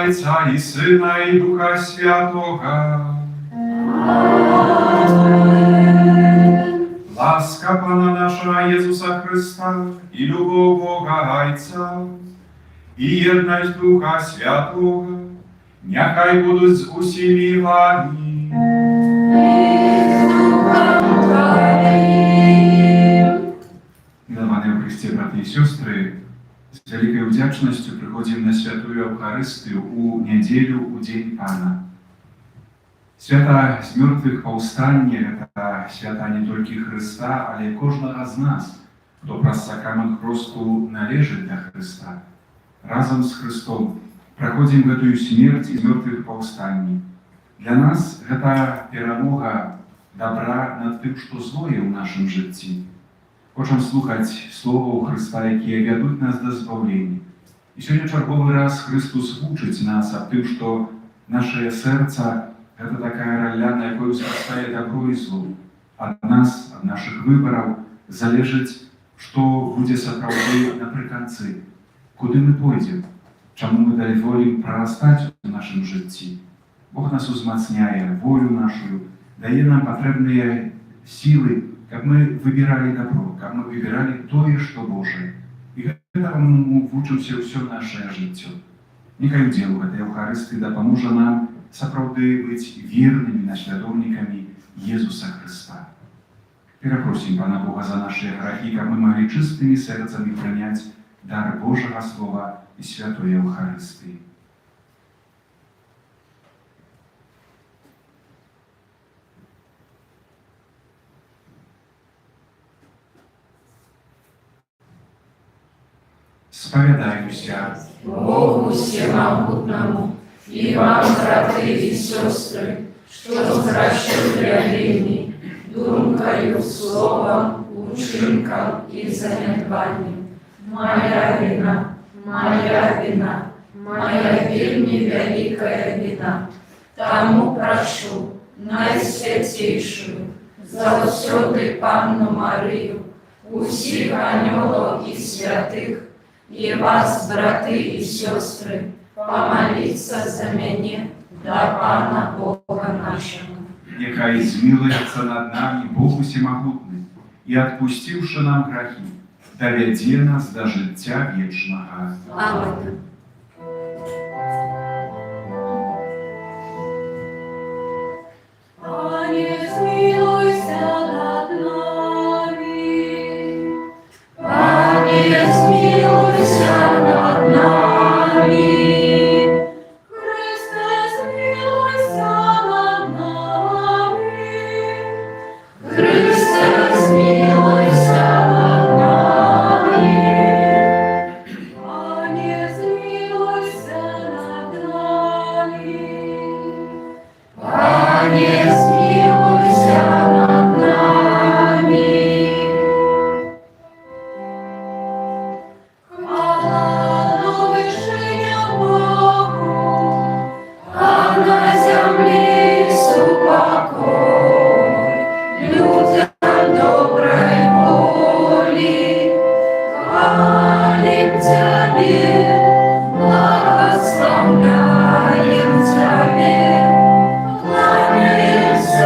Ojca i Syna i Ducha Świętego. Łaska Pana nasza Jezusa Chrysta i любов Boga Ojca i jedność Ducha Świętego, niechaj будуть z усіми вами. Miłowane w Chryście, braty i siostry, z wielką wdzięcznością przychodzimy na Świętą Eucharystię u niedzielu, u Dzień Pana. Święta z mертвых powstanie to święta nie tylko Chrysta, ale każdego z nas, kto przez sakrament chrztu należy do Chrysta. Razem z Chrystusem przechodzimy tę śmierć i z mертвых powstanie. Dla nas to перемога dobra nad tym, co złe w naszym życiu. Хочемо слухати Слово Христа, яке ведуть нас до збавлення. І сьогодні черговий раз Христос учить нас о тим, що наше серце – це така ролля, на якої зростає добро і зло. От нас, от наших виборів, залежить, що буде справді наприкінці, куди ми пойдемо, чому ми дозволимо проростати в нашому житті. Бог нас узмацняє волю нашу, дає нам потрібні сили, как мы выбирали добро, как мы выбирали то, что Божие. И этому вучимся все наше життя. Нехай удел в этой Евхаристии да поможе нам справді быть верными наследовниками Иисуса Христа. Перепросим Пана Бога за наши грехи, как мы могли чистыми сердцами принять дар Божьего Слова и Святой Евхаристии. Споведаюся Богу всемогутному и вам, братья и сестры, что зращили думкою, словом, учинком и занедбанием. Моя вина, моя вина, моя вельми великая вина. Тому прошу найсвятейшую, завсёды Панну Марию, усіх анёлов и святых, и вас, браты и сестры, помолиться за меня, до Пана Бога нашего. Нехай змилуется над нами Бог всемогутный, и, отпустивши нам грехи, доведе нас до життя вечного. Аминь. Благословляем Тебя, кланяемся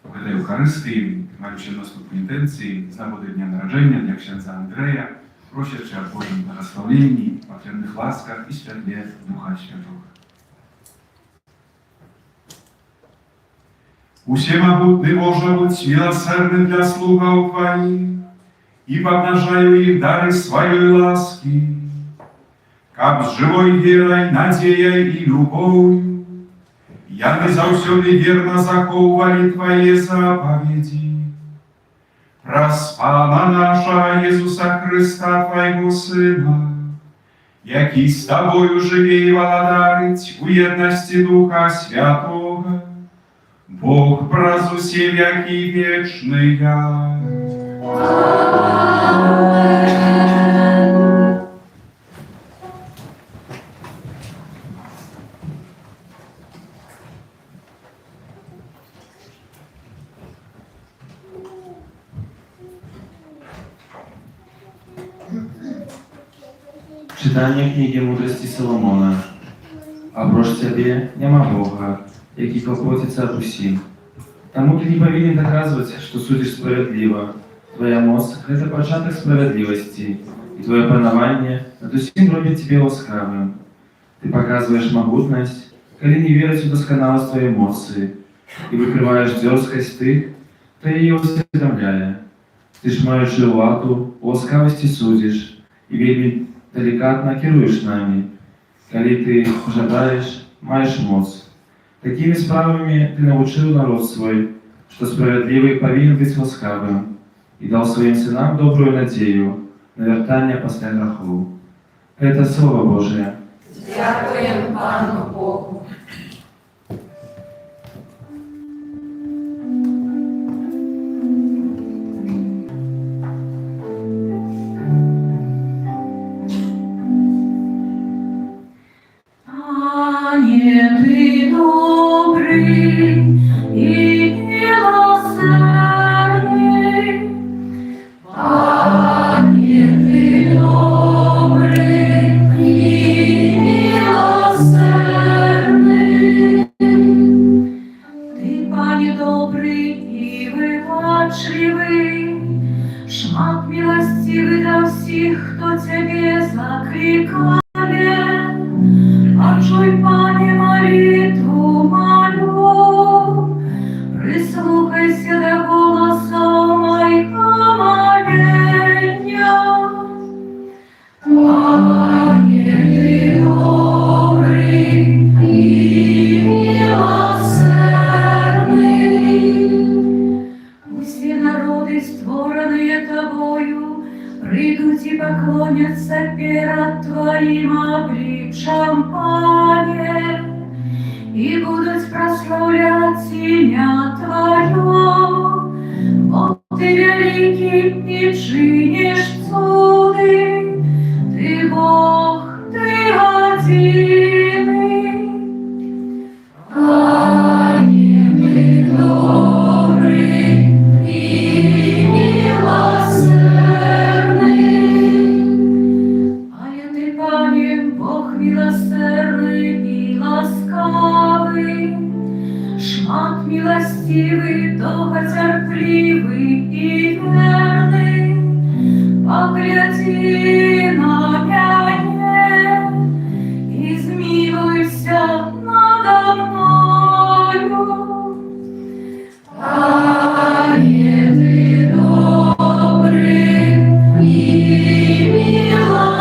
В этой Евхаристии, маючи наступні інтенції, з нагоди Дня народження для księdza Andrzeja, просячи о Божім благословенні, паттерних ласках і святлі Духа Святого. Всемогутный Боже, будь милосердный для слугов Твоих, и помножаю их дары своей ласки, как с живой верой, надеей и любовью, яны завсёды верно заховывали Твои заповеди. Проспала наша Иисуса Христа, Твоего Сына, який с Тобою живе и владарить у едности Духа Святого, Бог праз усе веки вечные. Czytanie Księgi Mądrości Соломона. А проч Тебе нема Бога, який клопотится об усім. Тому ты не повинен доказывать, что судишь справедливо. Твоя моц – это початок справедливости, и твое панование над усім робит тебе ласкавым. Ты показываешь могутность, коли не верить в досконалость твоей моцы, и выкрываешь дерзкость ты, кто ее усведомляя. Ты ж маючи ладу, у ласкавости судишь, и вельми деликатно керуешь нами, коли ты жадаешь, маешь моц. Такими справами ты научил народ свой, что справедливый повинен быть ласкавым, и дал своим сынам добрую надею на вертание после грехов. Это Слово Божие. Дякуємо Пану Богу. Пане, Ты добрый и милосердный. Пане, Ты добрый и милосердный. Ты, Пане, добрый и выбачливый, шмат милостивый до всех, кто Тебе закликает. Почуй, Пане, молитву мою, прислухайся до голоса моего моления. Пане, Ты добрый и милосердный. Пусть все народы, створенные Тобою, придут и поклонятся перед Твоим обличьем, Пане, и будут прославлять имя Твое. Вот Ты великий и чинишь чуды, Ты Бог, Ты единый. Пане, Ты добрый и милосердный. Пане, Бог милосердный и ласкавый, шмат милостивый, долготерпливый и верный. Погляди на меня и змилуйся надо мною. Пане, Ты добрый и милосердный.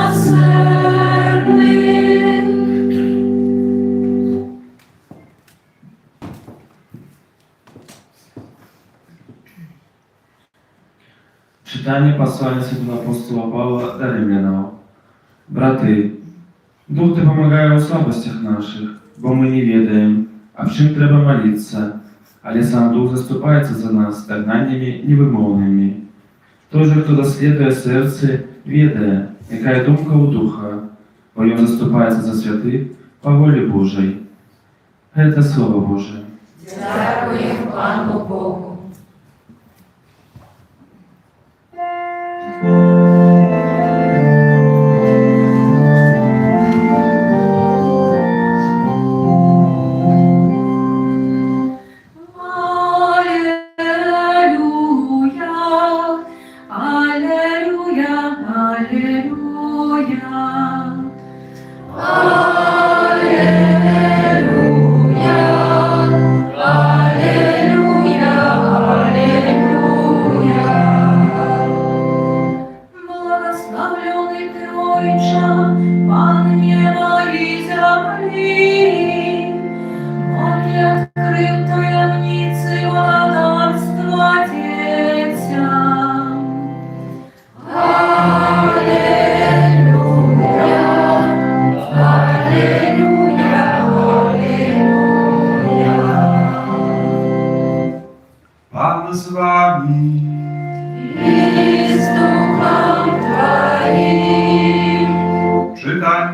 Czytanie послания святого апостола Павла до римлянам. Брати, Дух Ти помагає у слабостях наших, бо ми не ведаем, а в чим треба молиться, але сам Дух заступається за нас стагнаннями невимовними. Той же, хто дослідує серце, ведає, яка є думка у Духа, бо він заступається за святих по волі Божій. Це Слово Боже. Дякуємо Пану Богу.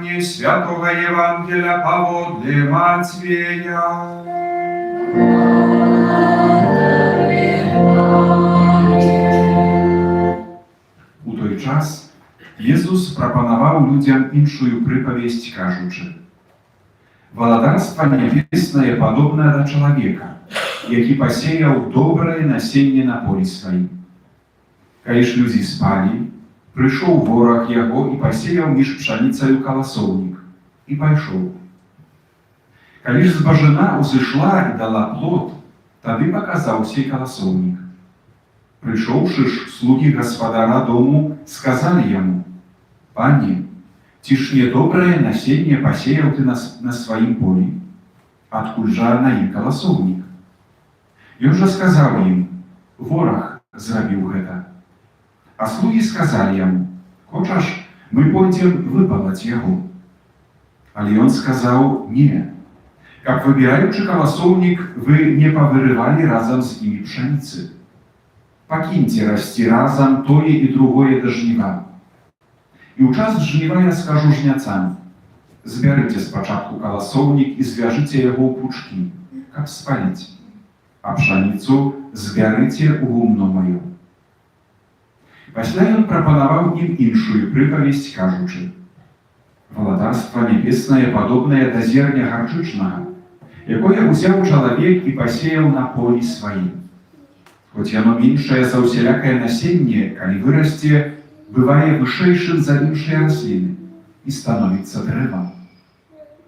Пане Святого Евангелия поводле Матвея. У той час Jezus прапанаваў людзям іншую прыпавесць, кажучы: «Валадарства нябеснае падобнае да чалавека, які пасеяў добрае насенне на полі сваім. Калі ж людзі спалі, прыйшоў вораг яго і пасеяў між пшаніцаю каласоўнік і пайшоў. Калі ж збажына ўзышла і дала плод, тады паказаўся і каласоўнік. Прыйшоўшы ж слугі гаспадара дому, сказалі яму: «Пане, ці ж не добрае насенне пасеяў ты на сваім полі? Адкуль жа на ім каласоўнік?» Ён жа сказаў ім: «Вораг зрабіў гэта». А слугі сказалі яму: «Хочаш, мы пойдзем выпалаць яго?» Але ён сказаў: «Не, каб выбіраючы каласоўнік, вы не павырывалі разам з імі пшаніцы. Пакіньце расці разам тое і другое да жніва. І ў час жніва я скажу жняцам: збярыце спачатку каласоўнік і звяжыце яго ў пучкі, каб спаліць, а пшаніцу збярыце ў гумно маё». Пасля ён прапанаваў ім іншую прыпавесць, кажучы: «Валадарства нябеснае падобнае да зерня гарчычнага, якое ўзяў чалавек і пасеяў на полі сваім. Хоць яно меншае за ўсялякае насенне, калі вырасце, бывае вышэйшым за іншыя расліны і становіцца дрэвам.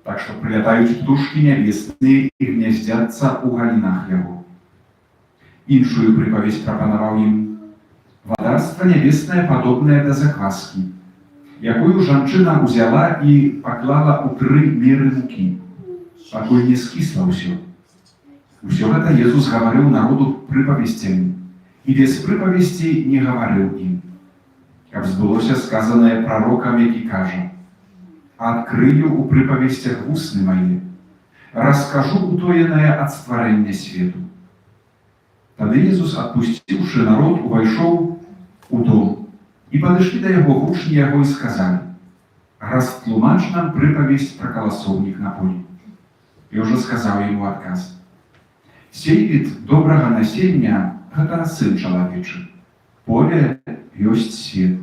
Так што прылятаюць птушкі нябесныя і гняздзяцца ў галінах яго». Іншую прыпавесць прапанаваў ім: «Валадарства нябеснае падобнае да закваскі, якую жанчына ўзяла і паклала ў 3 меры мукі, пакуль не скісла ўсё». Усё гэта Езус гаварыў народу прыпавесцямі, і без прыпавесці не гаварыў ім, каб збылося сказанае прарокам, які кажа: «Адкрыю ў прыпавесцях вусны мае, раскажу утоенае ад стварэння свету». Тады Езус, адпусціўшы народ, увайшоў у дом, і падышлі да яго вучні яго і сказалі: «Растлумач нам прыпавесць пра каласоўнік на полі». І ўжо сказаў яму адказ: «Сей від добрага насення – гэта сын чалавечы, поле ёсць свет.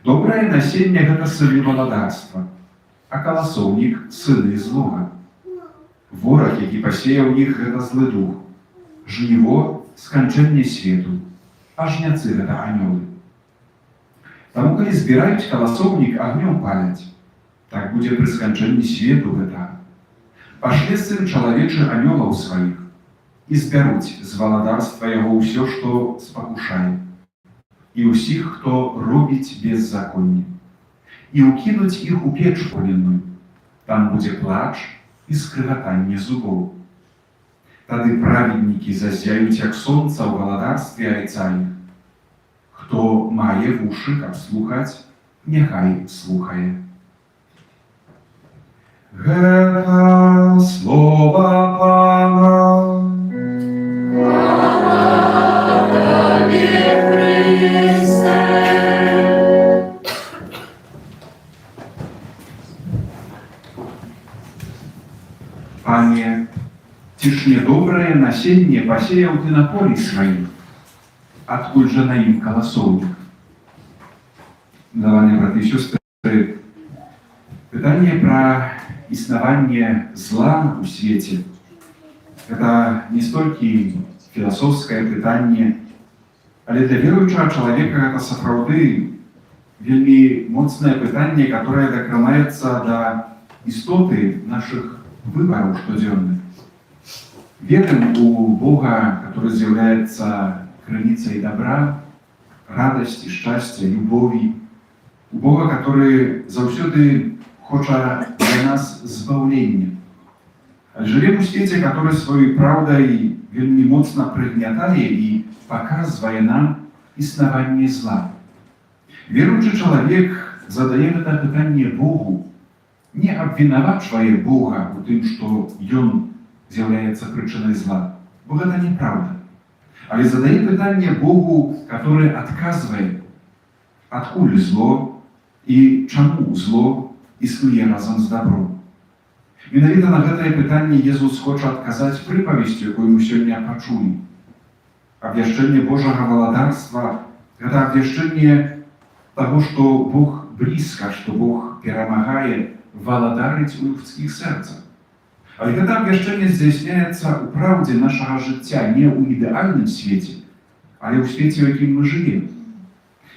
Добрае насенне – гэта сыны валадарства, а каласоўнік – сыны злога. Вораг, які пасеяў іх, гэта злы дух, жніво – сканчэнне свету, а жняцы – гэта анёлы. Таму, калі збіраюць каласоўнік, агнём паляць, так будзе пры сканчэнні свету гэта. Пашле сын чалавечы анёлаў сваіх, і збяруць з валадарства яго ўсё, што спакушае, і ўсіх, хто робіць беззаконне, і ўкінуць іх у печ паленную. Там будзе плач і скрыгатанне зубоў. Тады праведнікі зазяюць, як сонца ў валадарстве айца іх. Хто мае вушы, каб слухаць, няхай слухае». Гэта слова Пана. Пане, ці ж недобрае насенне пасеяў ты на полі сваім, адкуль жа на ім каласоўнік? Даване, браты і сёстры, пытанне пра існаванне зла ў свеце – гэта не столькі філасофскае пытанне, але для веруючага чалавека гэта сапраўды вельмі моцнае пытанне, которое дакранаецца да істоты нашых выбораў штодзённых. Верым у Бога, который з'яўляецца крыніцай добра, радасці, шчасця, любові. У Бога, который заўсёды хоча для нас збаўлення. Жывем у свеце, который сваёй праўдай вельмі моцна прыгнятае і паказвае нам існаванне зла. Веруючы чалавек задае гэта пытанне Богу, не абвінавачвае Бога у тым, што ён з'яўляецца прычынай зла, бо гэта неправда. Але задае пытанне Богу, который адказвае, адкуль зло і чаму зло існуе разам з дабром. Менавіта на гэтае пытанне Езус хоча адказаць прыпавесцю, якую мы сёння пачулі. Абвяшчэнне Божага валадарства – гэта абвяшчэнне таго, што Бог блізка, што Бог перамагае валадарыць у людскіх сэрцах. Але гэта абвяшчэнне здзяйсняецца ў праўдзе нашага жыцця, не ў ідэальным свеце, але ў свеце, у якім мы жывем.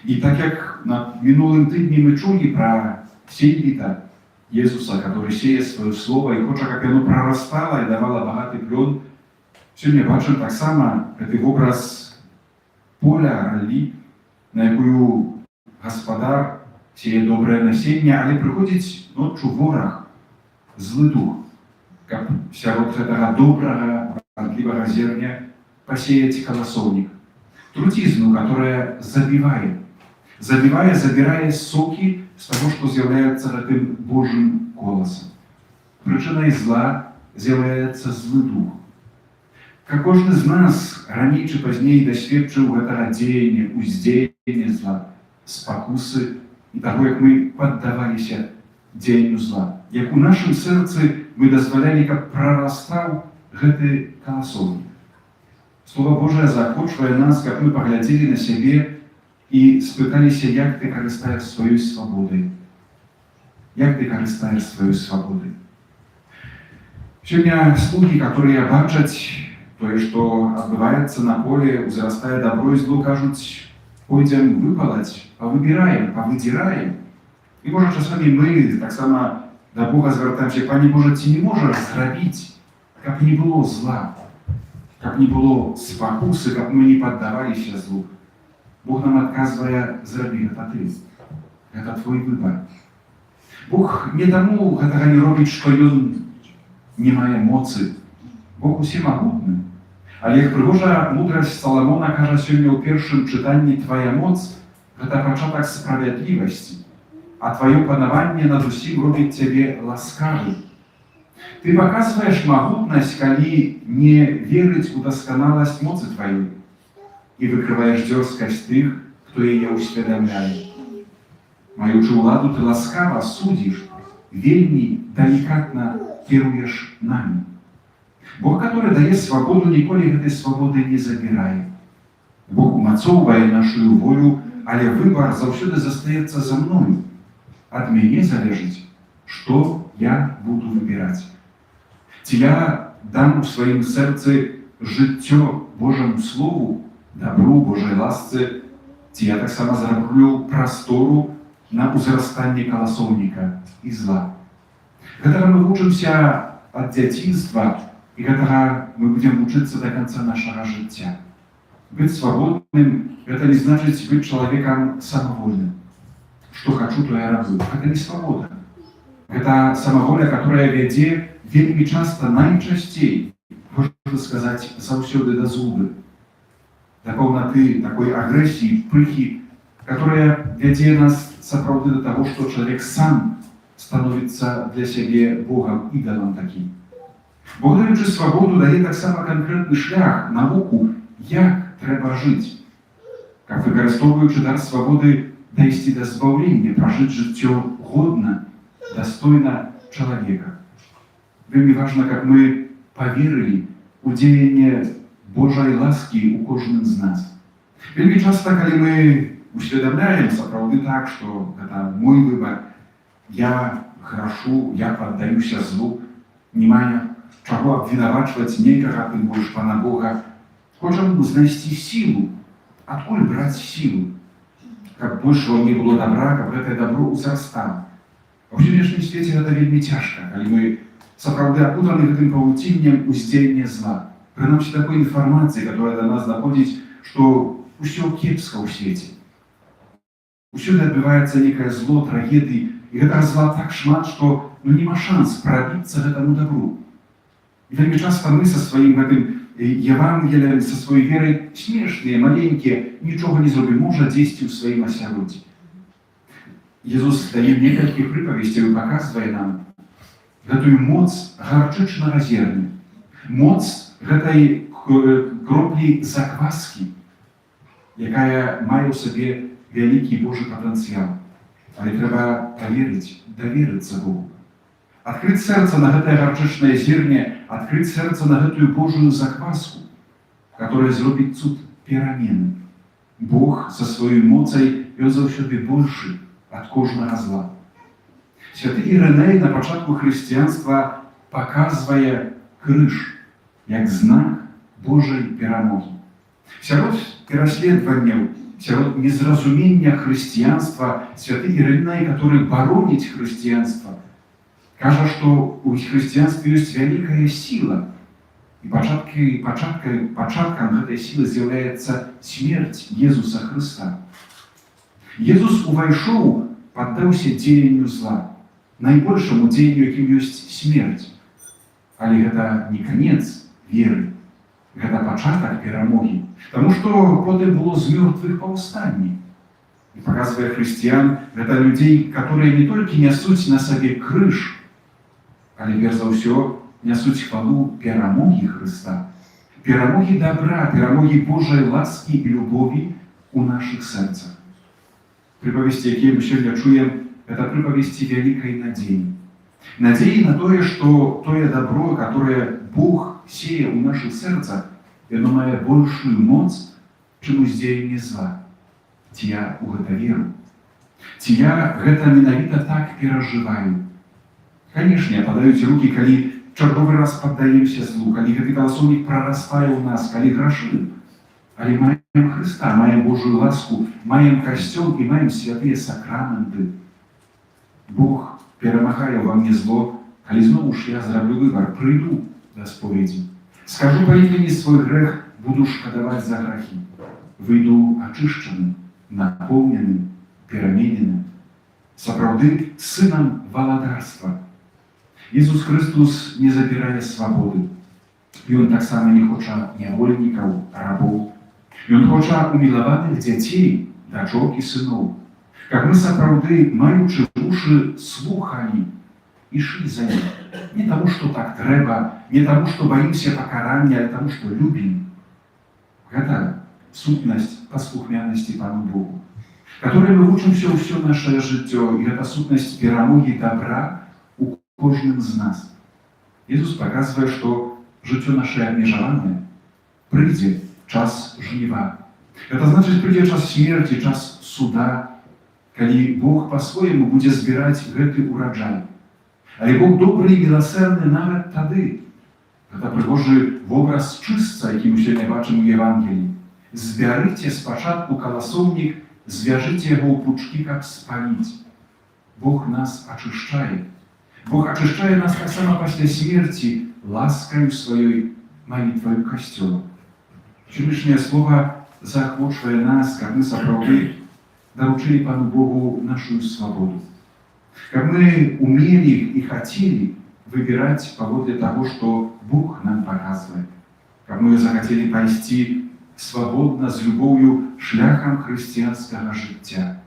І так як на мінулым тыдні мы чулі пра сеяліта Езуса, который сее сваё слово і хоча, каб яно прарастала і давала багаты плён, сёння бачым таксама гэты вобраз поля, раллі, на якую гаспадар сее добрае насенне, але прыходзіць ноччу вораг, злы дух, каб сярод гэтага добрага, радлівага зерня пасеяць каласоўнік, трудзізну, которая забівае, забірае сокі з таго, што з'яўляецца гэтым Божым голасам. Прычынай зла з'яўляецца злы дух. Как кожны з нас раней ці пазней дасведчыў гэтага дзеяння, уздзеяння зла, спакусы і таго, як мы паддаваліся дзеянню зла, як у нашым сэрцы мы дазвалялі, каб прарастаў гэты каласоўнік. Слова Божае заахвочвае нас, каб мы паглядзелі на сябе і спыталіся, як ты карыстаеш сваёй свабодай. Як ты карыстаеш сваёй свабодай. Сёння слугі, которые бачаць тое, што адбываецца на поле, узрастае дабро і зло, кажуць, пойдзем выпалаць, павыбіраем, павыдзіраем. І можа часамі мы таксама да Бога звяртаемся, Пане Божа, ці не можаш зрабіць, каб не было зла, каб не было спакусы, каб мы не паддаваліся злу. Бог нам адказвае, зрабі гэта ты. Гэта твой выбар. Бог не таму гэтага не робіць, што ён не мае моцы. Бог усемагутны. Але як прыгожа мудрасць Саламона кажа сёння ў першым чытанні, твая моц – гэта пачатак справядлівасці, а тваё панаванне над усім робіць цябе ласкавым. Ты паказваеш магутнасць, калі не верыць у дасканаласць моцы тваёй, і выкрываеш дзёрзкасць тых, хто яе ўсведамляе. Маючы ўладу, ты ласкава судзіш, вельмі далікатна кіруеш намі. Бог, который дае свабоду, ніколі гэтай свабоды не забірае. Бог умацоўвае нашу волю, але выбар заўсёды застаецца за мною. Ад мяне залежыць, што я буду выбіраць. Ці я дам у сваім сэрцы жыццё Божаму Слову, дабру, Божай ласцы, ці я таксама зраблю прастору на ўзрастанне каласоўніка і зла. Гэтага мы вучымся ад дзяцінства, і гэтага мы будзем вучыцца да канца нашага жыцця. Быць свабодным – гэта не значыць быць чалавекам самавольным. Што хачу, то я раблю. Гэта не свабода. Гэта самаволя, которая вядзе вельмі часта, найчасцей, можна сказаць, заўсёды да згубы, да паўнаты такой агрэсіі, пыхі, которая вядзе нас сапраўды да таго, што чалавек сам становіцца для сябе Богам, ідалам такім. Бог, даючы свабоду, дае таксама канкрэтны шлях, навуку, як трэба жыць, каб, выкарыстоўваючы дар свабоды, дайсці да збаўлення, пражыць жыццё годна, дастойна чалавека. Вельмі важна, каб мы паверылі ў дзеянне Божай ласкі ў кожным з нас. Вельмі часта, калі мы усведамляем сапраўды так, што гэта мой выбар, я грашу, я паддаюся злу, не маю чаго абвінавачваць некага, тым больш Пана Бога, хочам знайсці сілу, адкуль браць сілу, каб большего не было добра, каб гэтае добро ўзрастала. А ў сённяшнім свеце гэта вельмі цяжка, калі мы сапраўды апутаны гэтым павуціннем уздзеяння зла. Прынамсі такой інфармацыі, которая да нас даходзіць, што ўсё кепска ў свеце. Усюды адбываецца некае зло, трагедыі, і гэтага зла так шмат, што нема шанс прабіцца гэтаму добру. І вельмі часта мы са сваім гэтым Евангеліем, са сваёй верай смешныя, маленькія, нічога не зробім, можа дзесьці ў сваім асяроддзі. Езус дае некалькі прыпавесцяў і паказвае нам гэтую моц гарчычнага зерня, моц гэтай кроплі закваскі, якая мае ў сабе вялікі Божы патэнцыял. але трэба поверыць, даверыцца Богу. Адкрыць сэрца на гэтае гарчычнае зерне, адкрыць сэрца на гэтую Божую закваску, которая зробіць цуд перамены. Бог со сваёй моцай, ён заўсёды большы ад кожнага зла. Святы Ірыней на пачатку хрысціянства паказвае крыж як знак Божай перамогі. Сярод пераследаванняў, сярод незразумення хрысціянства святы Ірыней, который бароніць хрысціянства, кажа, што ў хрысціянстве ёсць вялікая сіла, і пачаткам гэтай сілы з'яўляецца смерць Езуса Хрыста. Езус увайшоў, паддаўся дзеянню зла, найбольшаму дзеянню, якім ёсць смерць. Але гэта не канец веры, гэта пачатак перамогі, таму што потым было з мёртвых паўстанне. І паказвае хрысціян, гэта людзей, которые не толькі нясуць на сабе крыж, але перш за ўсё нясуць хвалу перамогі Хрыста, перамогі добра, перамогі Божай ласкі і любові ў нашых сэрцах. Прыпавесці, якія мы сёння чуем, это прыпавесці вялікай надзеі. Надзеі на тое, што тое добро, которое Бог сее ў нашых сэрцах, яно мае большую моц, чым уздзеянне зла. Ці я ў гэта веру? Ці я гэта менавіта так перажываю? Канешне, падаюць рукі, калі чарговы раз паддаемся злу, калі гэты каласоўнік прарастае ў нас, калі грашым. Але маем Хрыста, маем Божую ласку, маем касцёл і маем святыя сакрамэнты. Бог перамагае ва мне зло, калі зноў ж я зраблю выбар, прыйду да споведзі. Скажу па імені свой грэх, буду шкадаваць за грахі. Выйду ачышчаным, напоўненым, перамененым. Сапраўды сынам валадарства. Ісус Христос не забірае свабоды. Ён таксама не хоча нявольнікаў, рабоў. Ён хоча умілаваных дзяцей, дачок і сыноў. Каб мы сапраўды, маючы вушы, слухалі, ішлі за ім. Не таму, што так трэба, не таму, што баімся пакарання, а таму, што любім. Гэта сутнасць паслухмянасці Пану Богу, которой мы вучымся ўсё нашае жыццё, і гэта сутнасць перамогі добра у кожным з нас. Ісус паказвае, што жыццё наше абмежаванае, прыйдзе час жніва. Это значыць, прыйдзе час смерці, час суда, калі Бог па-свойму будзе збіраць гэты ураджай. Але Бог добры і міласэрны нават тады. Гэта прыгожы вобраз чыстца, які мы сёння бачым у Евангеліі. Збярыце спачатку каласоўнік, звяжыце яго ў пучкі, каб спаліць. Бог нас ачышчае. Бог ачышчае нас таксама пасля смерці ласкаю сваёй, малітваю касцёла. Сённяшняе слова заахвочвае нас, каб мы сапраўды даручылі Пану Богу нашу свабоду. Каб мы умелі і хацелі выбіраць паводле таго, што Бог нам паказвае. Каб мы захацелі пайсці свабодна, з любоўю шляхам хрысціянскага жыцця.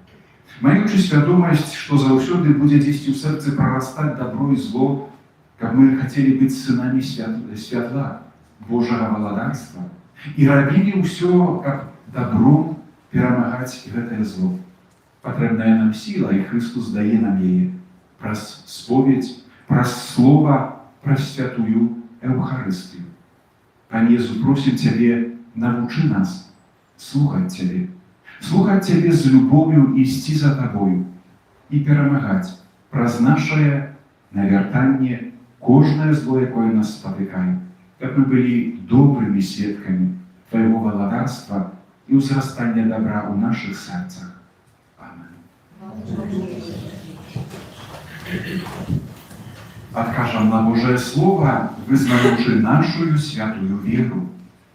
Маючы свядомасць, што заўсёды будзе дзесьці ў сэрцы прарастаць добро і зло, каб мы хацелі быць сынамі святла, Божага валадарства, і рабілі ўсё, каб добром перамагаць гэтае зло. Патрэбная нам сіла, і Христос дае нам яе праз споведь, праз слова, праз святую Эўхарыстыю. Пане Езу, просім Цябе, навучы нас слухаць Цябе, слухаць Цябе з любов'ю, ісці за Табою і перамагаць праз нашае навяртанне кожнае зло, якое нас спатыкае, каб мы былі добрымі сведкамі Твайго валадарства і ўзрастання добра ў нашых сэрцах. Амен. Адкажам на Божае Слово, вызнаваўшы нашую святую веру,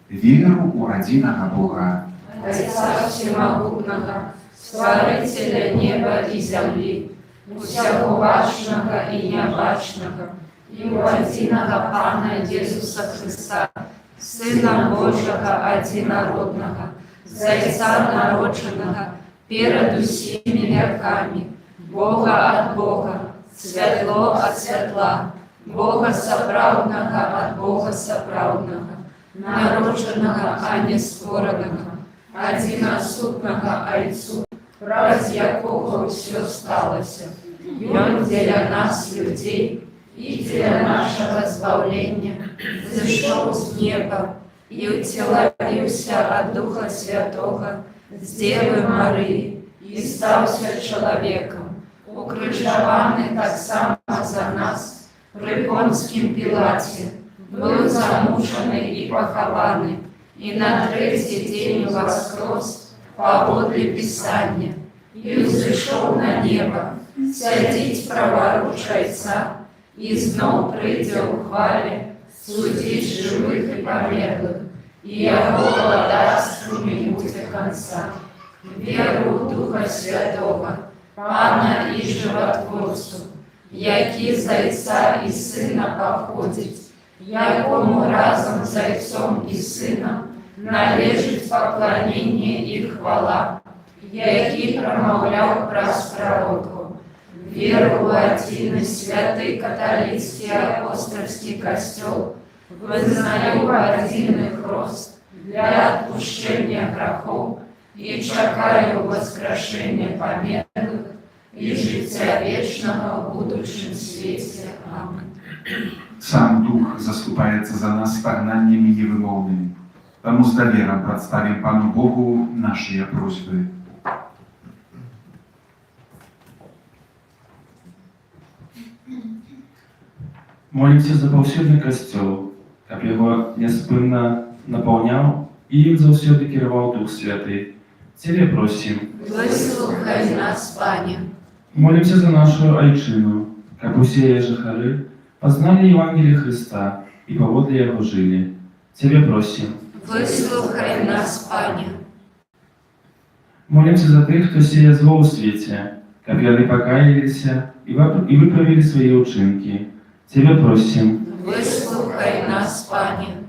веру ў адзінага Бога, Отца Всемогутнього, Створителя неба и земли, усяго бачного и небачного, и у одиного Пана Иисуса Христа, Сына Божьего одинородного, Зайца народженного, перед усіми веками, Бога от Бога, светло от светла, Бога соправдного от Бога соправдного, народженного, а не створенного, одиносутного Отцу, праз якога ўсё сталася. Ён дзеля нас, людзей, і дзеля нашага збаўлення зышоў з неба і ўцелавіўся ад Духа Святога з Дзевы Марыі і стаўся чалавекам, укрыжаваны таксама за нас пры Понскім Пілаце, быў замучаны і пахаваны, і на трэці дзень воскрос паводле Пісання, і ўзышоў на неба, сядзіць праворуч Айца, і зноў прыйдзе ў хвале судзіць жывых і памерлых, і яго владарству не будзе канца. Веру ў Духа Святога, Пана і Жыватворцу, які з Айца і Сына паходзіць, якому разам з Айцом і Сынам належыць пакланенне і хвала, які прамаўляў праз прарокаў. Веру ў адзіны святы каталіцкі апостальскі касцёл, вызнаю адзіны хрост для адпушчэння грахоў і чакаю воскрешення памерлых і жыцця вечнага ў будучым свеце. Амин. Сам Дух заступается за нас стагнаниями невымовными. Тому с довером представим Пану Богу наши просьбы. Молимся за паўсюдны касцёл, каб яго няспынна напаўняў і ім заўсёды кіраваў Дух Святы. Цябе просім. Выслухай нас, Пане. Молимся за нашу айчыну, каб усе яе жыхары пазналі Евангелие Христа і паводле яго жылі. Цябе просім. Выслухай нас, Пане. Молимся за тых, хто сеє зло ў свеце, каб яны пакаяліся і выправілі свае ўчынкі. Цябе просім. Выслухай нас, Пане.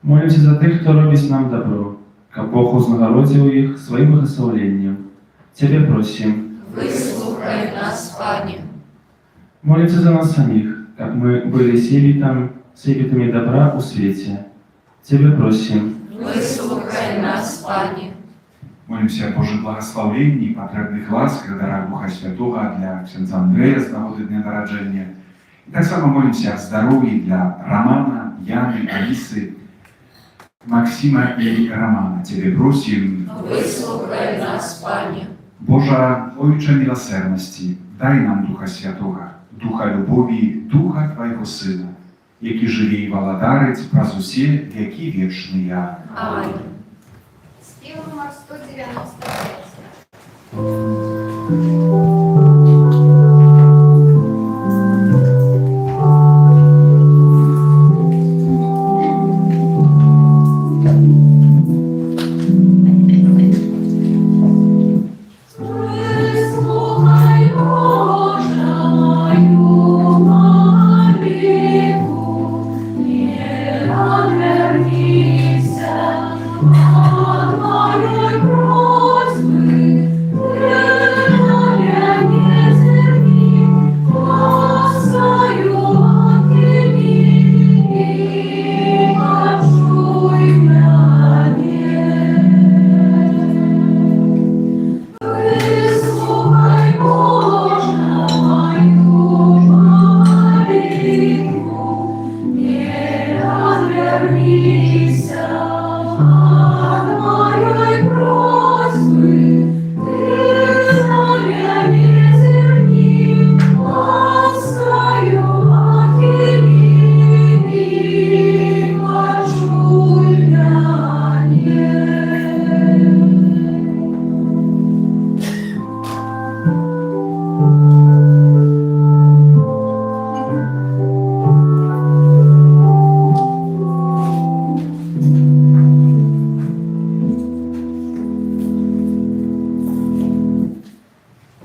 Молимся за тых, хто робіць нам добро, каб Бог узнагародзіў іх сваім благословеннем. Цябе просім. Выслухай нас, Пане. Молимся за нас самих, каб мы былі себітамі добра ў свеце. Цябе просім. Выслухай нас, Пане. Молимся о Божьем благословении, потребных ласк и дарах Духа Святого для ксяндза Андрея с нагоды дня народжения. И так само молимся о здоровье для Романа, Яны, Алисы, Максима и Романа. Тебе просим. Выслухай нас, Пане. Божа, Ojcze милосердности, дай нам Духа Святого, Духа любови, Духа Твоего Сына, який живе і владарить праз усе веки вечные. Аминь. Спів номер 195.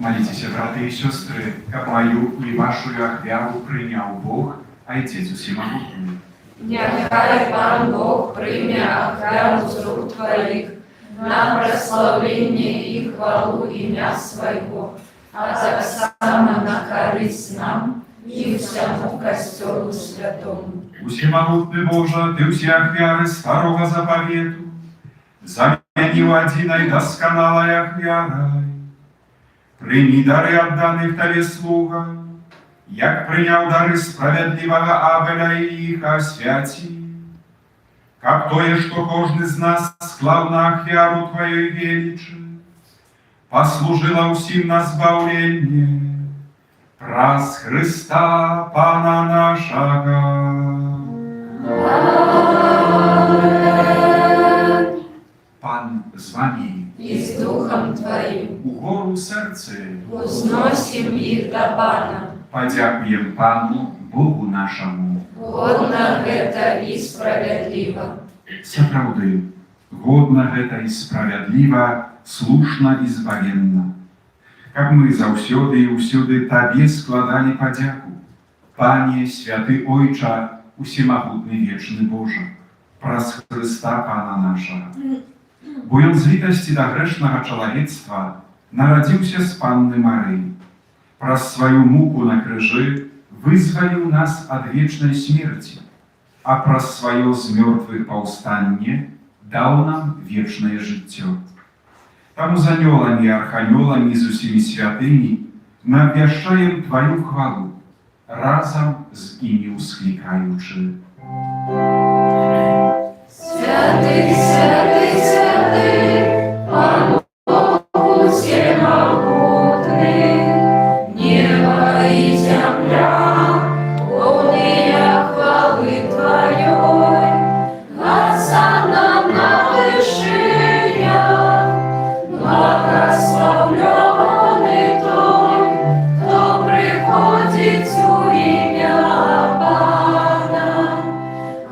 Молитесь, браты и сестры, как мою и вашу ахвяру принял Бог, Отец Всемогутний. Нехай Пан Бог прийме ахвяру з рук Твоїх на прославлення і хвалу ім'я Свого, а так само на користь нам і всьому костьолу святому. Всемогутный Боже, Ты все ахвяры старого заповету заменил одиной досконалой ахвярой, Прыми дары адданых Табе слугам, як прыняў дары справядлівага Абеля і іх асвяці, каб тое, што кожны з нас склаў на ахвяру Тваёй велічы, паслужыла ўсім на збаўленне праз Хрыста Пана нашага. Пан з вами. И с Духом Твоим Угору серце. узносим их до Пана. Подякуем Пану Богу нашему. Годно это и справедливо. Сапраўды, годна гэта і справядліва, слушна і збавенна. Каб мы заўсёды і ўсюды Табе складалі падзяку. Пане, святы Ойча, усемагутны вечны Божа, праз Хрыста Пана нашага. Бо ён з літасці да грэшнага чалавецтва нарадзіўся з Панны Марыі. Праз сваю муку на крыжы вызваліў нас ад вечнай смерці, а праз сваё з мёртвых паўстанне даў нам вечнае жыццё. Таму з анёламі і арханёламі з усімі святымі мы абвяшчаем Тваю хвалу, разам з імі усклікаючы. Святый, святый, святый, Пан Бог всемогутный, небо и земля, полные хвалы Твоей, Госанна на вышиях, благословленный Той, кто приходит у имя Пана.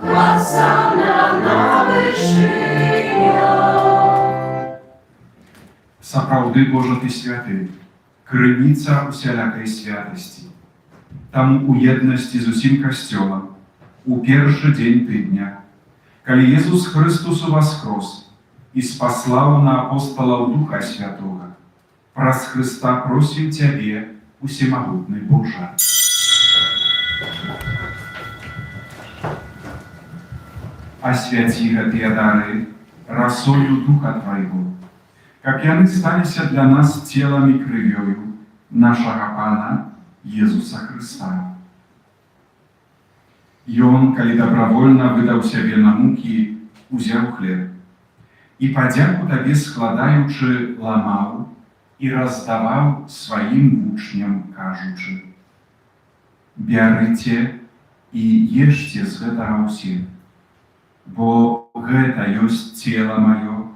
Госанна на вышиях. Сапраўды, Божа, Ты святы, крыніца усялякай святасці. Таму у еднасці з усім касцёлам, у першы дзень тыдня, калі Езус Хрыстус уваскрос і спаслаў на апосталаў Духа Святога, праз Хрыста просім Цябе, усемагутны Божа. Асвяці гэтыя дары расою Духа Твайго, каб яны сталіся для нас целам і крывёю нашага Пана Езуса Хрыста. Ён, калі дабравольна выдаў сябе на мукі, узяў хлеб і падзяку Табе складаючы ламаў і раздаваў сваім вучням, кажучы: «Бярыце і ешце з гэтага ўсе, бо гэта ёсць цела маё,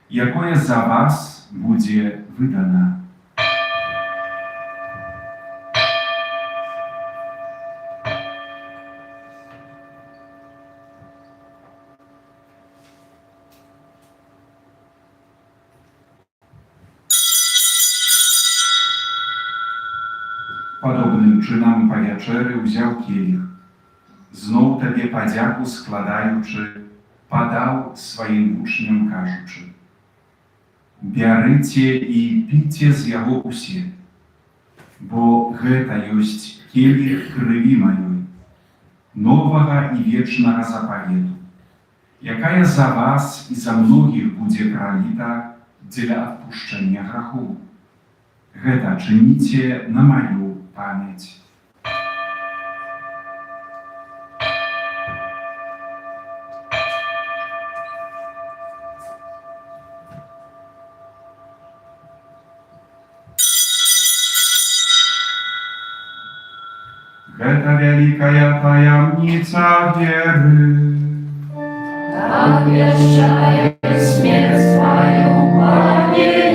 якое за вас будзе выдана». Падобным чынам па вячэры ўзяў келіх, зноў Табе падзяку складаючы, падаў сваім вучням, кажучы: «Бярыце і піце з яго ўсе, бо гэта ёсць келіх крыві маёй, новага і вечнага запавету, якая за вас і за многіх будзе праліта дзеля адпушчэння грахоў. Гэта чыніце на маю памяць». Гэта вялікая таямніца веры. Обвещаю смерть Твою, Пане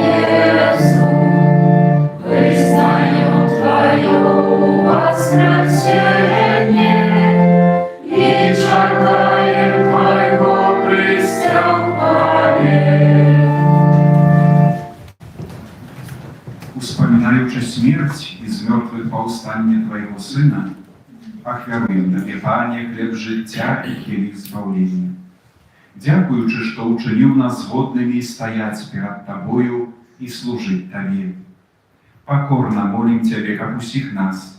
Иисус, признаем Твое воскресение и чакаем Твоего приступания. Успоминаючи смерть і з мертвых паўстанне Твайго Сына, ахвяруем Табе, Пане, хлеб жыцця і келіх збаўлення. Дзякуючы, што ўчыніў нас згоднымі стаяць перад Табою і служыць Табе. Пакорна молім Цябе, каб усіх нас,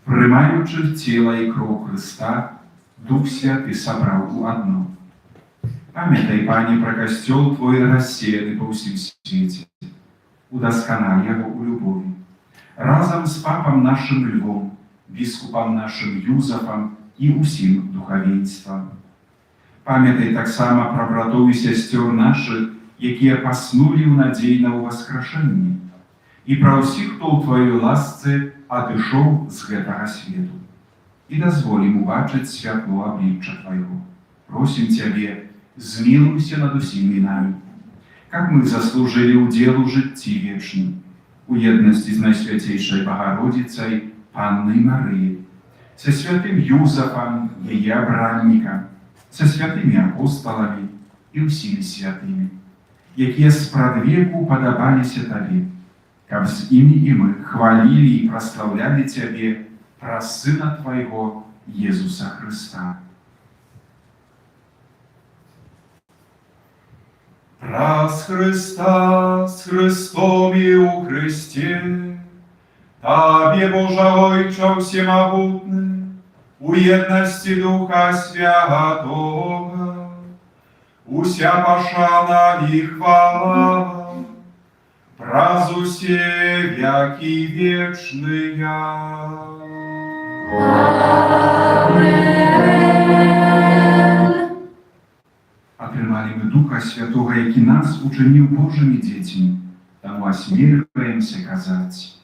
прымаючы цела і кроў Хрыста, Дух Святы сабраў у адно. Памятай, Пане, пра касцёл Твой рассеяны па ўсім свеце, удасканай яго ў любові. разом з папом нашим Львом, біскупом нашим Юзафом і усім духовенством. Пам'ятай так само про братов і сестер наших, які паснули в надії на воскрешення, і про всіх, хто у Твоїй ласці одійшов з гэтага світу. І дозволим убачить святло обличчя Твоего. Просим Тебе, змилуйся над усіми нами, как мы заслужили удел у житті вічнім, у єдності з Найсвятейшей Богородицей Панной Марии, со святым Юзафом, її обранником, со святыми апостолами і усіми святыми, які спрадвеку подобалися Тобі, каб з ими і ми хвалили і прославляли Тебе про Сына Твоего, Иисуса Христа. Праз Христа, с Христом и у Христе, Табе, Божа Ойче всемогутный, у едности Духа Святого, уся пошана и хвала, праз усе веки вечные. Атрымалі мы Духа Святого, які нас учыніў Божымі дзецьмі, таму асмельваемся казаць.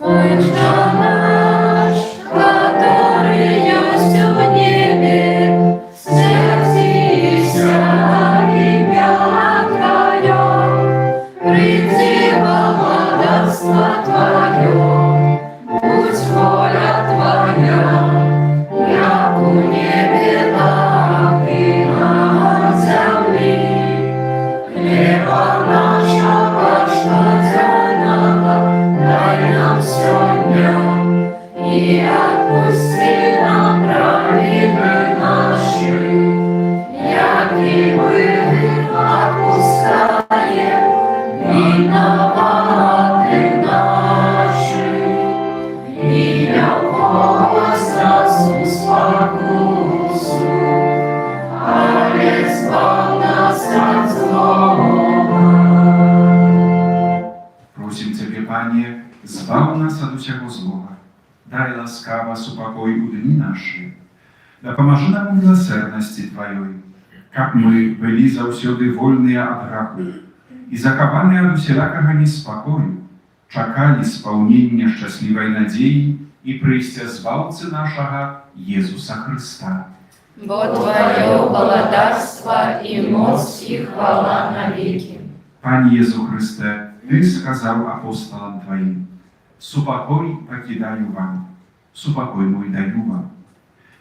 Отче наш, который есть в небе, святися имя Твое, приди владарство Твое, будь воля Твоя, як у небе, так и на земле. Хлеба нашего щоденного дай нам сегодня, и отпусти нам провины наши, яки мы отпускаем виноваты наши. И не вводь нас в спокусу, але избавь нас от злого. Просим Тебе, Пане, збав нас от усяго злого, дай ласкаво супокой у дни наши, допоможи нам у милосердности Твоей, как мы были заўсёды вольныя от граху и захаваныя от усялякага неспокою, чакали исполнения счастливой надеи и прыйсця збаўцы нашага Иисуса Христа. Бо Твое владарство и мощь и хвала навеки. Пане Иисус Христе, Ты сказал апостолам Твоим: «Супокой покидаю вам, супокой мой даю вам».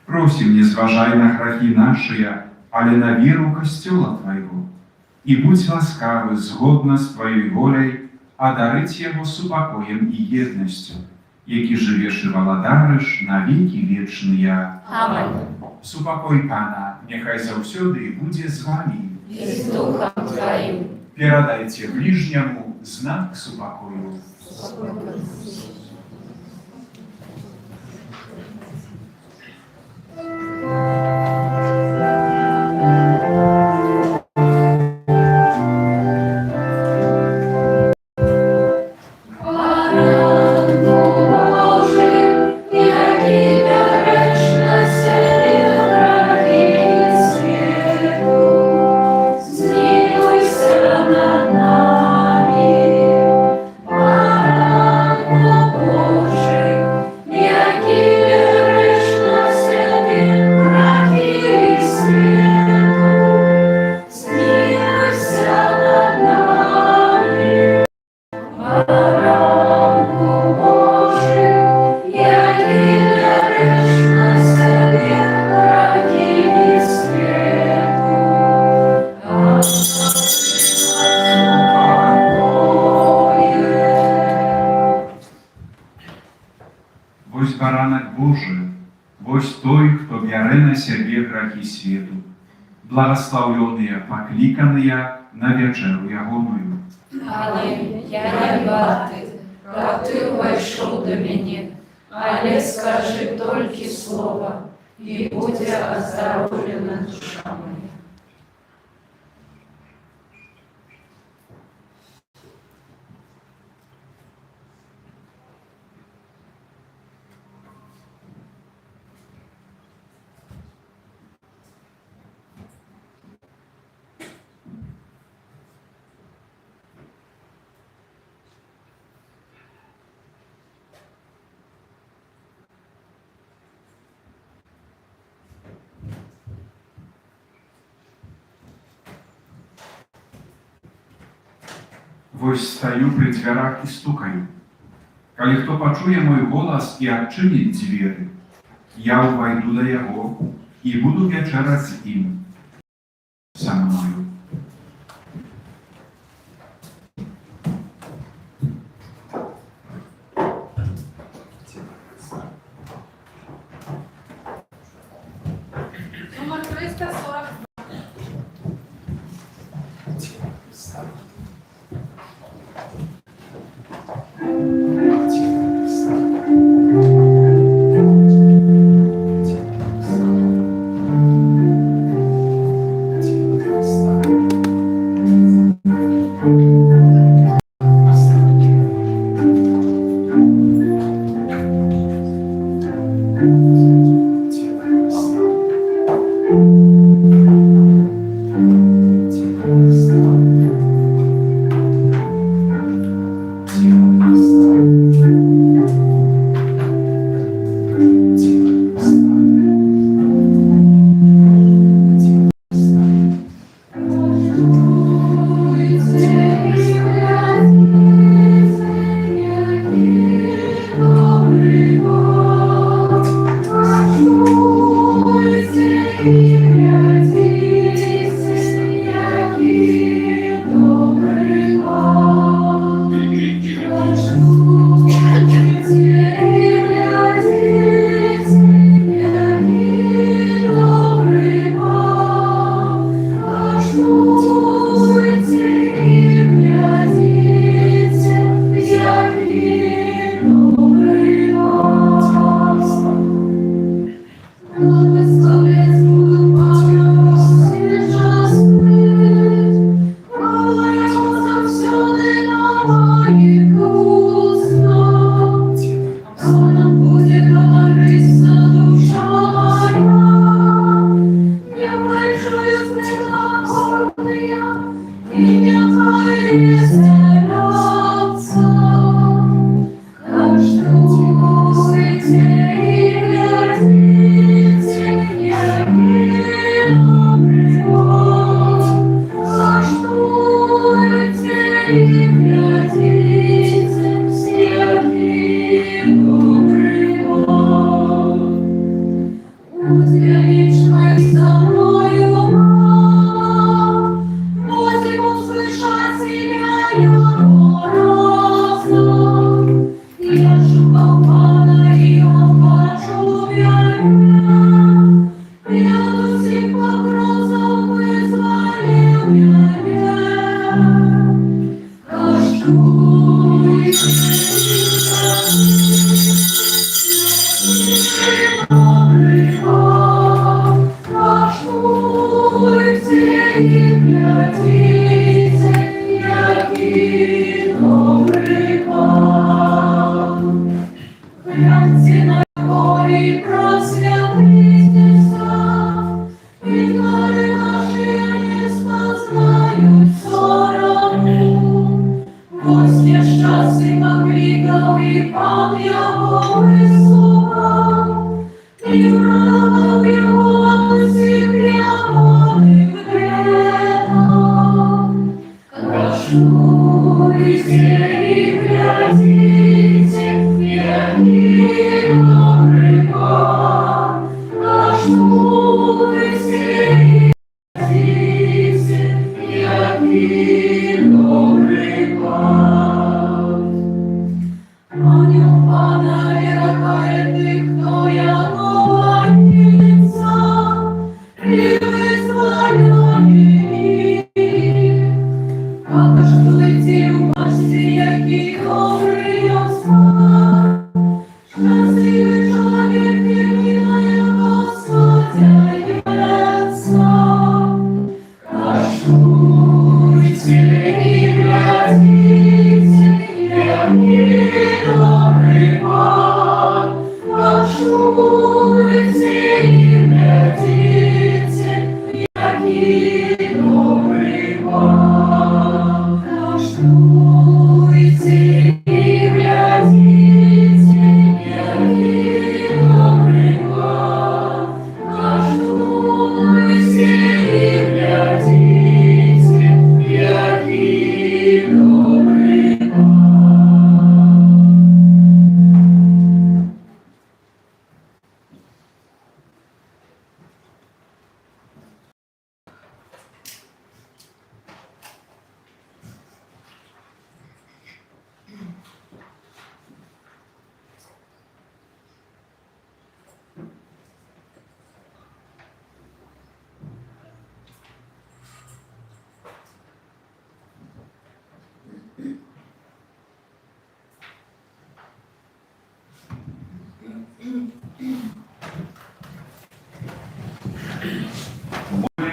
Просим, не зважай на грахи наши, але на веру Костела Твоего, и будь ласкавы згодно с Твоей волей одарить его супокоем и едностью, які живеш и владариш на веки вечные. Аминь. Супокой Пана, нехай заўсёды буде з вами. И с Духом Твоим. Передайте ближнему знак супокою. Вось баранак Божий, вось той, хто бярэ на сябе грахі свету, благословленные, покликанные на вечеру ягоную. Але я не варты, каб ты увайшоў да мяне, але скажи толькі слова, і будзе аздароўлена душа моя. Вось стаю пры дзвярах і стукаю. Калі хто пачуе мой голас і адчыніць дзверы, я ўвайду да яго і буду вячэраць з ім, са мною. Номер 342.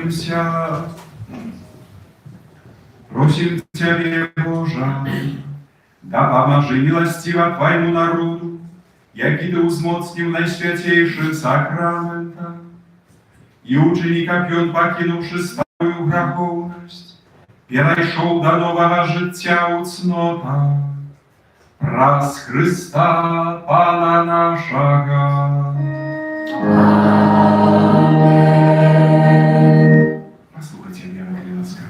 Помолимся. Просим Тебя, Боже, да поможи милостиво Твоему народу, яки Ты узмоцнил найсвятейших сакраментах, и ученика пьон, покинувши свою греховность, перейшов до нового життя у цнота. Праз Христа Пана нашего. Послухайте, я будь ласка.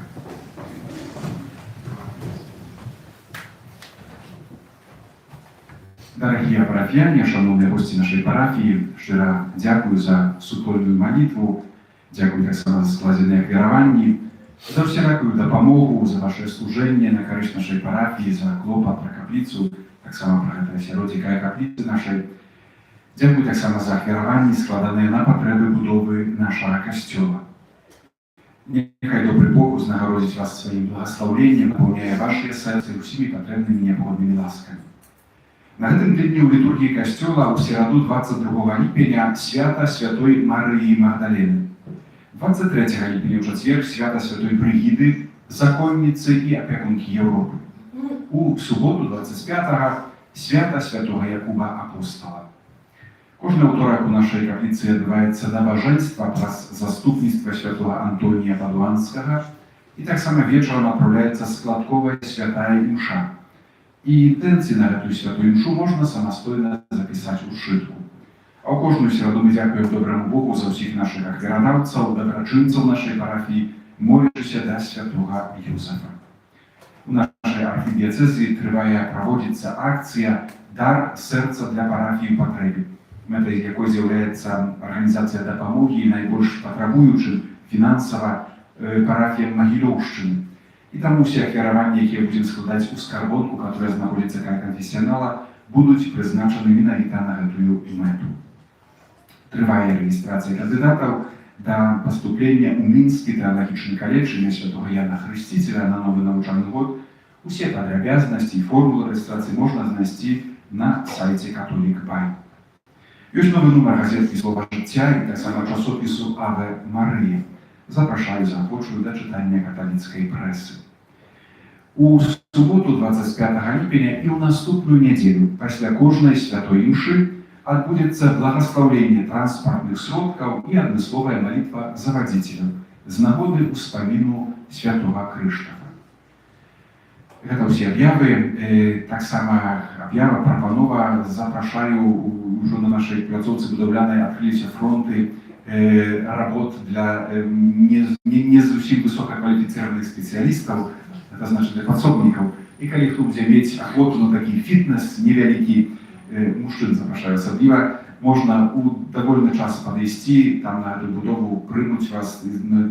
Дорогі парафіяні, шановні гості нашої парафії, щиро дякую за супольну молитву, дякую так само за складене віровання, за всякую допомогу, за ваше служение на користь нашей парафии, за клопот про каплицу, так само про это сиротика и каплицы нашей. Дякую так само за віровання, складене на потреби будови нашого костюла. Нехай добрий Бог узнагородить вас своим благословением, наполняя ваше сердце всеми потребными необходимыми ласками. На гэтым тыдні ў літургіі касцёла ў сераду 22 ліпеня свята святой Марыі Магдалены. 23 ліпеня ў чацвер свята святой Брыгіды, законніцы і апякункі Еўропы. У суботу 25 свята святого Якуба Апостала. Кожны ўторак у нашай капліцы адбываецца набажэнства праз заступніцтва святого Антонія Падуанскага, і таксама вечарам адпраўляецца складковая святая імша. І інтэнцыі на гэтую святую імшу можна самастойна запісаць у сшытку. А ў кожную сераду мы дзякуем добраму Богу за ўсіх нашых ахвярадаўцаў, дабрачынцаў нашай парафіі, молячыся да святога Юзефа. У нашай архідыяцэзі трывае праводзіцца акцыя «Дар сэрца для парафіі ў патрэбе», мэтай якой з'яўляецца арганізацыя дапамогі найбольш патрабуючым фінансава парафіям Магілёўшчыны. І таму усе ахвяраванні, якія будзем складаць у скарбонку, которая знаходзіцца каля канфесіянала, будуць прызначаны менавіта на гэтую мэту. Трывае рэгістрацыя кандыдатаў да паступлення ў Мінскі тэалагічны каледж імя святого Яна Хрысціцеля на новы навучальны год. Усе падрабязнасці і формулы рэгістрацыі можна знайсці на сайце Католік Бай. Ёсць новы нумар газеткі «Слова жыцця» і таксама часопісу «Аве Марыя». Запрашаю заахвочую да чытання каталіцкай прэсы. У суботу 25 ліпеня і ў наступную нядзелю пасля кожнай святой імшы адбудзецца благаслаўленне транспартных сродкаў і адмысловая малітва за вадзіцеляў з нагоды ўспаміну святога Крыштафа. Гэта ўсе аб'явы, таксама аб'ява прапанова запрашаю ўжо на нашай пляцоўцы будаўлянай адкрыліся фронты работ для не зусім высокакваліфіцыраваных спецыялістаў, это значит для падсобнікаў. І калі хто будзе мець ахвоту на такі фітнес невялікі, мужчын запрашаю асабліва, можна ў давольны час падысці, там на эту будову прымуць вас,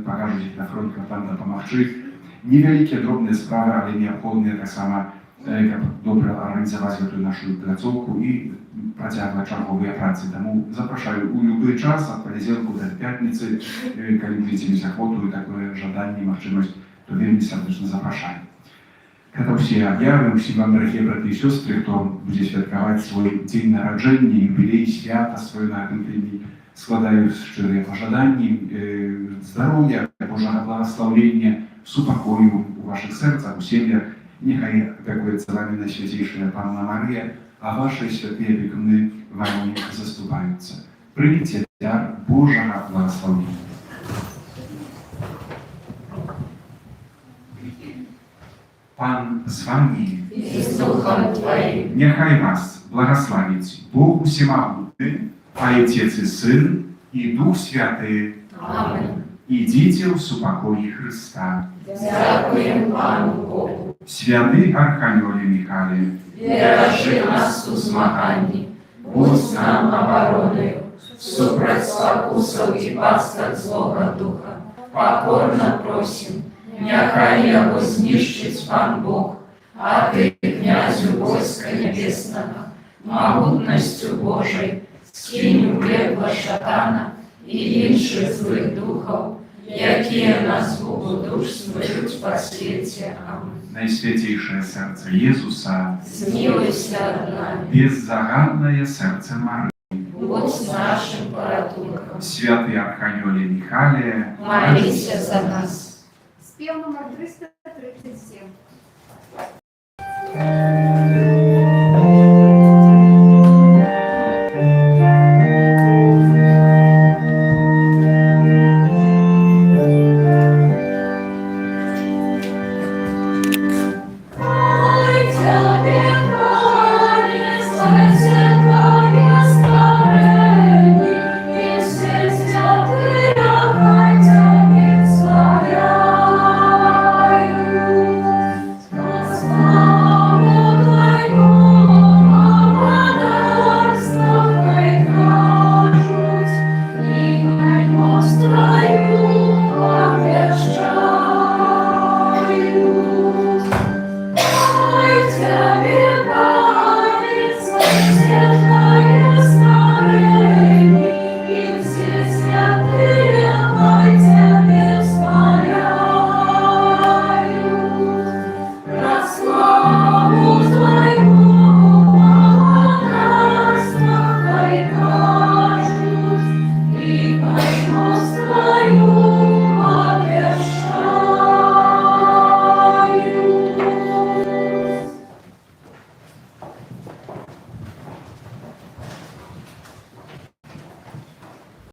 пакажуць іх на фронт, каб там дапамагчы. Невялікія дробныя справы, але неабходныя таксама, каб добра арганізаваць гэтую нашу пляцоўку і працягваць чарговыя працы. Таму запрашаю ў любы час ад панядзелку да пятніцы, калі будзеце мець ахвоту і такое жаданне, магчымасць, то вельмі сардэчна запрашаю. Гэта ўсе аб'явы, усім вам, дарагія браты і сёстры, хто будзе святкаваць свой дзень нараджэння, юбілей, свята сваё на гэтым тыдні, складаю шчырыя пажаданні здароўя, Божага благаслаўлення, супакою у ваших серцах, у сем'ях. Нехай опекується вами найсвятейшая Панна Марія, а ваші святі опікуни вами заступаються. Прийміть дар Божого благословення. Пан з вами и с Духом Твоим. Нехай вас благословить Бог Всемогутний, Отец и Сын, и Дух Святый. Аминь. Идите в супокої Христа. Дякуємо Пану Богу. Святий Архангеле Михайле, Бережи нас у змаганні, будь нам обороною, супроть спокусов і пасток злого духа. Покорно просим, нехай його знищить Пан Бог, а ти, князю войска небесного, могутностью Божой, скинь у пекло шатана і інших злих духов, які нас богодушствують по світі. Аминь. Найсвятейшее сердце Иисуса, Змилуйся над нами. беззаганное сердце Марии, будь нашим порятунком. Святий Архангеле Михайле, Молися за нас. Спів номер 300.